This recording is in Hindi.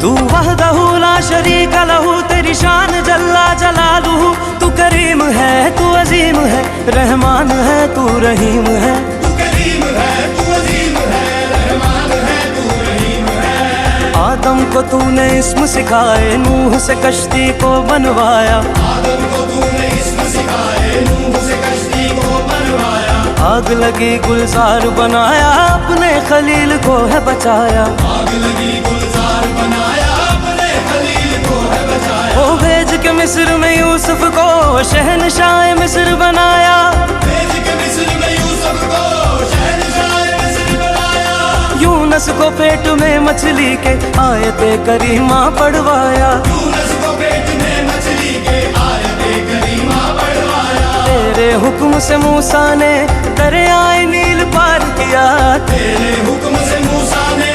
तू वहदहू ला शरीक लहू, तेरी शान जल्ला जलालुहू। तू करीम है, तू अजीम है, रहमान है, तू रहीम है। तू करीम है, तू अजीम है, रहमान है, तू रहीम है। आदम को तूने इस्म सिखाए, नूह से कश्ती को बनवाया। आदम को तूने इस्म सिखाए, नूह से कश्ती को बनवाया। आग लगी गुलजार बनाया, अपने खलील को है बचाया। आग लगी गुलजार बनाया, अपने खलील को है बचाया। ओ भेज के मिस्र में यूसुफ को, शहनशाह मिस्र बनाया। भेज के मिस्र में यूसुफ को, शहनशाह मिस्र बनाया। यूनस को पेट में मछली के, आयते करीमा पढ़वाया। यूनस को पेट में मछली के, आयते करीमा पढ़वाया। तेरे हुक्म से मूसा ने दरियाए नील पार किया। तेरे हुक्म से मूसा ने